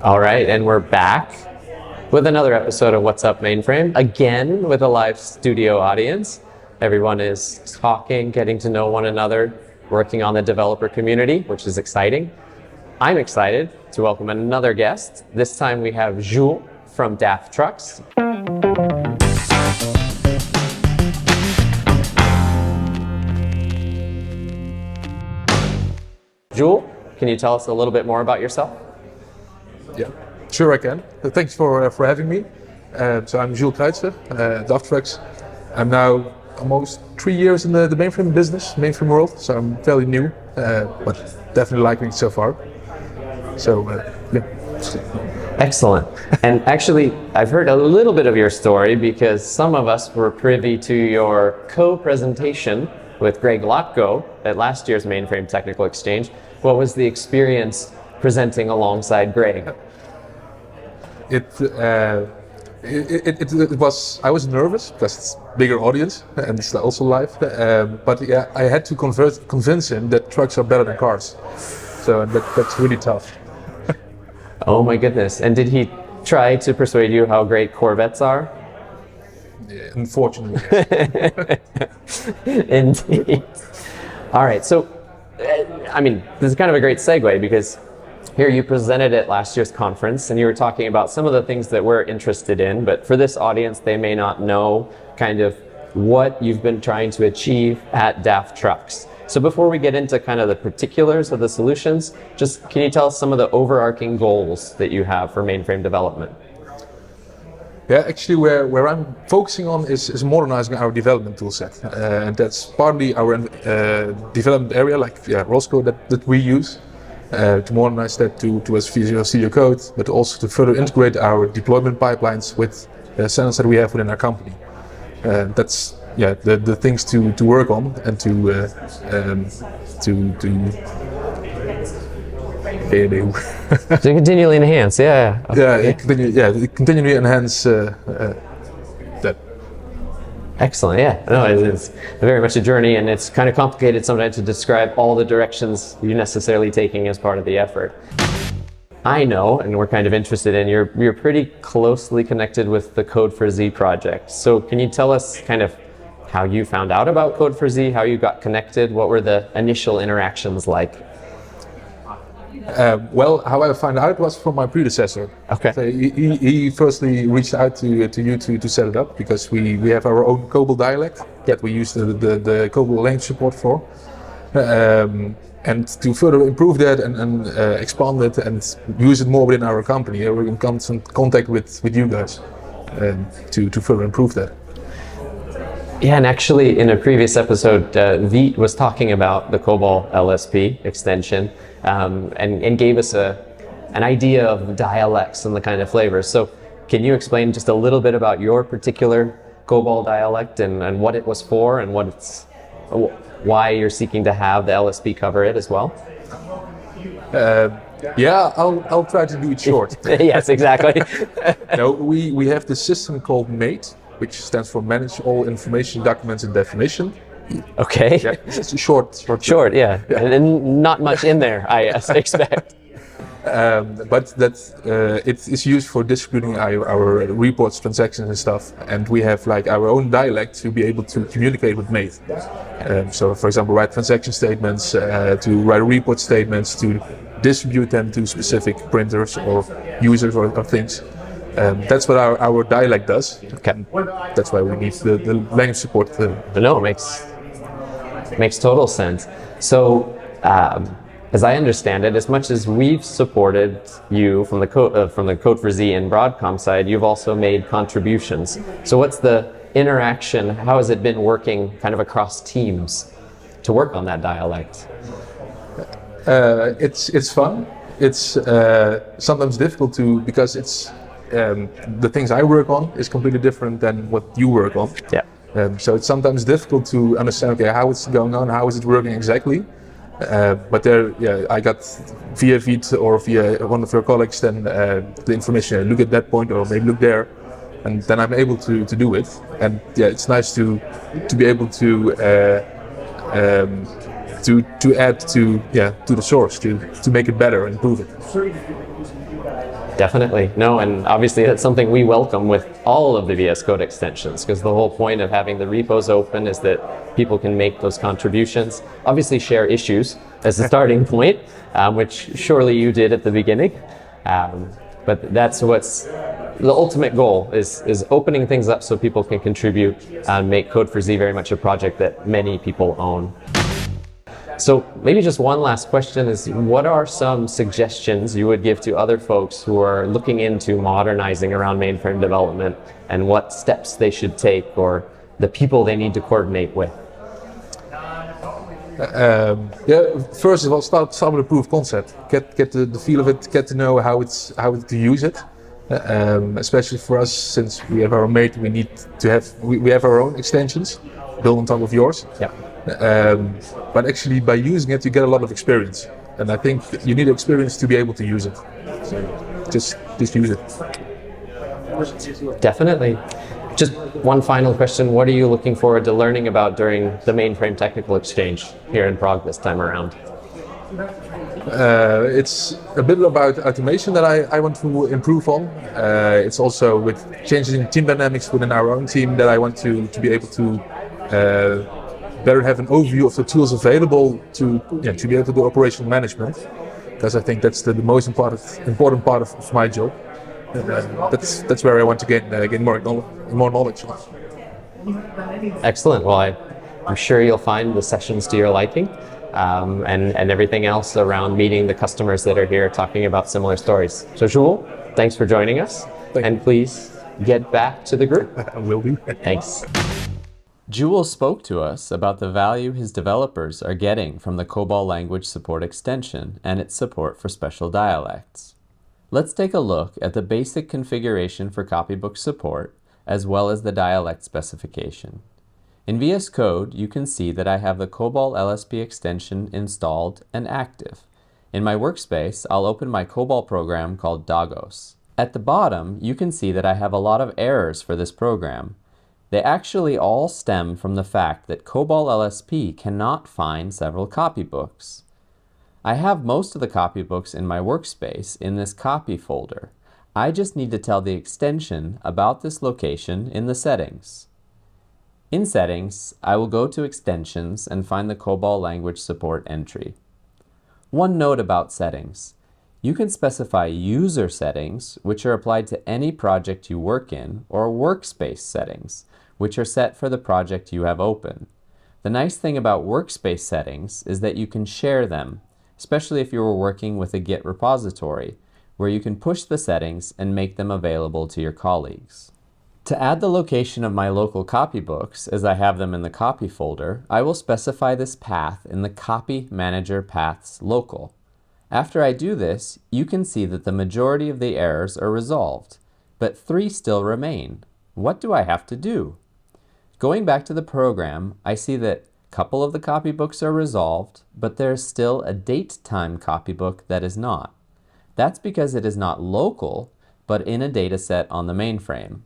All right, and we're back with another episode of What's Up Mainframe, again with a live studio audience. Everyone is talking, getting to know one another, working on the developer community, which is exciting. I'm excited to welcome another guest. This time we have Jules from DAF Trucks. Jules, can you tell us a little bit more about yourself? Yeah, sure I can. Thanks for having me. So I'm Jules Kreutzer, DAF Trucks. I'm now almost 3 years in the mainframe business, mainframe world, so I'm fairly new, but definitely liking it so far. So, yeah. Excellent. And actually, I've heard a little bit of your story because some of us were privy to your co-presentation with Greg Lotko at last year's Mainframe Technical Exchange. What was the experience presenting alongside Greg? It was, I was nervous because it's a bigger audience and it's also live, but yeah, I had to convince him that trucks are better than cars. So that's really tough. Oh my goodness. And did he try to persuade you how great Corvettes are? Yeah, unfortunately. Indeed. All right, so I mean, this is kind of a great segue because here you presented at last year's conference and you were talking about some of the things that we're interested in, but for this audience, they may not know kind of what you've been trying to achieve at DAF Trucks. So before we get into kind of the particulars of the solutions, just can you tell us some of the overarching goals that you have for mainframe development? Yeah, actually where I'm focusing on is modernizing our development toolset. And that's partly our development area, like Roscoe that we use, to modernize that towards Visual Studio Code, but also to further integrate our deployment pipelines with standards that we have within our company. That's the things to work on and to continually enhance, yeah. Okay. Continually enhance that. Excellent, yeah. No, it's very much a journey, and it's kind of complicated sometimes to describe all the directions you're necessarily taking as part of the effort. I know, and we're kind of interested in, you're pretty closely connected with the Code4Z project. So can you tell us kind of how you found out about Code4Z, how you got connected, what were the initial interactions like? Well, how I found out was from my predecessor. Okay. So he firstly reached out to you to set it up because we have our own COBOL dialect that we use the COBOL language support for. And to further improve that and expand it and use it more within our company, we're in constant contact with you guys to further improve that. Yeah, and actually in a previous episode, Veet was talking about the COBOL LSP extension and gave us an idea of dialects and the kind of flavors. So can you explain just a little bit about your particular COBOL dialect and what it was for and why you're seeking to have the LSP cover it as well? Yeah, I'll try to do it short. Yes, exactly. No, we have this system called MATE, which stands for Manage All Information Documents and Definition. Okay. Yeah, it's a short, yeah. And not much in there, I expect. But that it is used for distributing our reports, transactions and stuff, and we have like our own dialect to be able to communicate with Mate. So for example, write transaction statements, to write report statements, to distribute them to specific printers or users or things. That's what our dialect does. Okay. That's why we need the language support. No, it makes total sense. So, as I understand it, as much as we've supported you from the Code4Z and Broadcom side, you've also made contributions. So what's the interaction? How has it been working kind of across teams to work on that dialect? It's fun. It's sometimes difficult because it's the things I work on is completely different than what you work on. Yeah. So it's sometimes difficult to understand, okay, how it's going on, how is it working exactly. But there, I got via Veet or via one of your colleagues then the information. Look at that point, or maybe look there, and then I'm able to do it. And it's nice to be able to add to the source to make it better and improve it. Definitely. No, and obviously that's something we welcome with all of the VS Code extensions, because the whole point of having the repos open is that people can make those contributions, obviously share issues as a starting point, which surely you did at the beginning. But that's what's the ultimate goal is opening things up so people can contribute and make Code for Z very much a project that many people own. So maybe just one last question is, what are some suggestions you would give to other folks who are looking into modernizing around mainframe development, and what steps they should take or the people they need to coordinate with? First of all, start with a proof of concept. Get the feel of it. Get to know how to use it. Especially for us, since we have our mate, we have our own extensions built on top of yours. Yeah. But actually, by using it, you get a lot of experience, and I think you need experience to be able to use it. So just use it. Definitely. Just one final question: what are you looking forward to learning about during the Mainframe Technical Exchange here in Prague this time around? It's a bit about automation that I want to improve on. It's also with changing team dynamics within our own team that I want to be able to better have an overview of the tools available to be able to do operational management, because I think that's the most important part of my job. That's where I want to gain more knowledge on. Excellent. Well, I'm sure you'll find the sessions to your liking, and everything else around meeting the customers that are here talking about similar stories. So Jules, thanks for joining us, and please get back to the group. I will do. Thanks. Jules spoke to us about the value his developers are getting from the COBOL language support extension and its support for special dialects. Let's take a look at the basic configuration for copybook support, as well as the dialect specification. In VS Code, you can see that I have the COBOL LSP extension installed and active. In my workspace, I'll open my COBOL program called Dagos. At the bottom, you can see that I have a lot of errors for this program. They actually all stem from the fact that COBOL LSP cannot find several copybooks. I have most of the copybooks in my workspace in this copy folder. I just need to tell the extension about this location in the settings. In settings, I will go to extensions and find the COBOL language support entry. One note about settings. You can specify user settings, which are applied to any project you work in, or workspace settings, which are set for the project you have open. The nice thing about workspace settings is that you can share them, especially if you were working with a Git repository, where you can push the settings and make them available to your colleagues. To add the location of my local copybooks, as I have them in the copy folder, I will specify this path in the Copy Manager Paths local. After I do this, you can see that the majority of the errors are resolved, but 3 still remain. What do I have to do? Going back to the program, I see that a couple of the copybooks are resolved, but there's still a date-time copybook that is not. That's because it is not local, but in a dataset on the mainframe.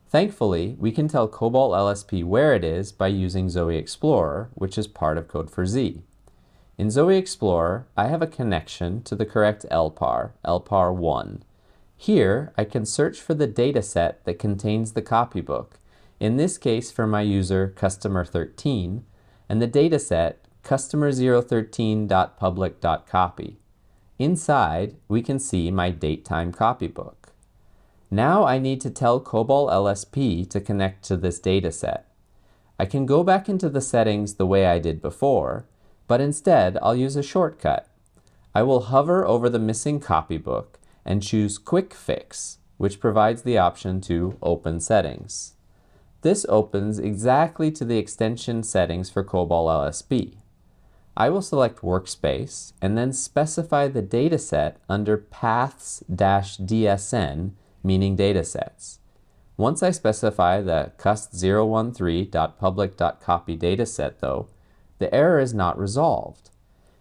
Thankfully, we can tell COBOL LSP where it is by using Zoe Explorer, which is part of Code for Z. In Zoe Explorer, I have a connection to the correct LPAR 1. Here, I can search for the dataset that contains the copybook, in this case for my user customer 13, and the dataset customer013.public.copy. Inside, we can see my date-time copybook. Now I need to tell COBOL LSP to connect to this dataset. I can go back into the settings the way I did before, but instead I'll use a shortcut. I will hover over the missing copybook and choose Quick Fix, which provides the option to open settings. This opens exactly to the extension settings for COBOL LSP. I will select Workspace and then specify the dataset under paths-dsn, meaning datasets. Once I specify the cust013.public.copy dataset though, the error is not resolved.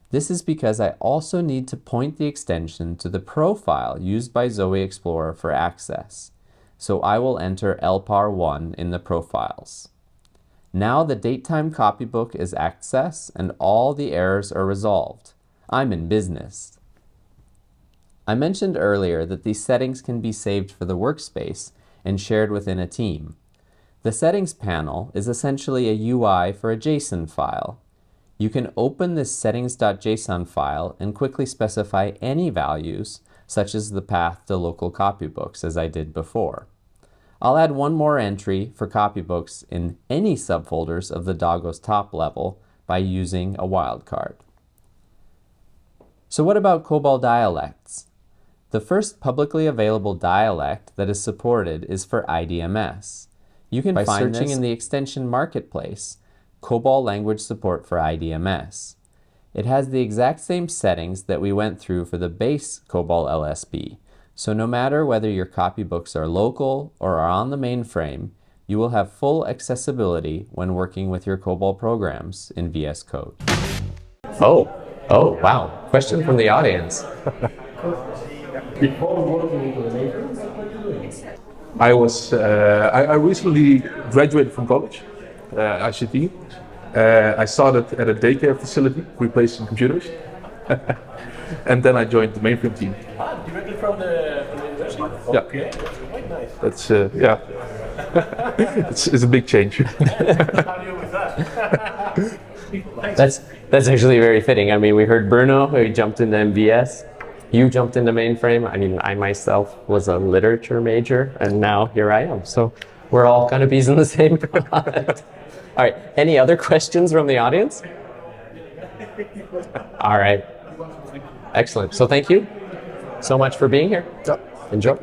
This is because I also need to point the extension to the profile used by Zoe Explorer for access. So I will enter LPAR1 in the profiles. Now the date-time copybook is accessed and all the errors are resolved. I'm in business. I mentioned earlier that these settings can be saved for the workspace and shared within a team. The settings panel is essentially a UI for a JSON file. You can open this settings.json file and quickly specify any values, such as the path to local copybooks, as I did before. I'll add one more entry for copybooks in any subfolders of the Doggo's top level by using a wildcard. So what about COBOL dialects? The first publicly available dialect that is supported is for IDMS. You can find searching in the extension marketplace, COBOL language support for IDMS. It has the exact same settings that we went through for the base COBOL LSB, so no matter whether your copybooks are local or are on the mainframe, you will have full accessibility when working with your COBOL programs in VS Code. Oh, wow. Question from the audience. Before working into the mainframes, what were you doing? I recently graduated from college, ICT. I started at a daycare facility replacing computers. And then I joined the mainframe team. Directly from the university? Yeah. Okay, that's quite nice. That's, yeah. it's a big change. How do you with that? That's actually very fitting. I mean, we heard Bruno, who jumped into MVS. You jumped into mainframe. I mean, I myself was a literature major, and now here I am. So we're all kind of bees in the same pot. All right, any other questions from the audience? All right. Excellent. So thank you so much for being here. Yeah. Enjoy.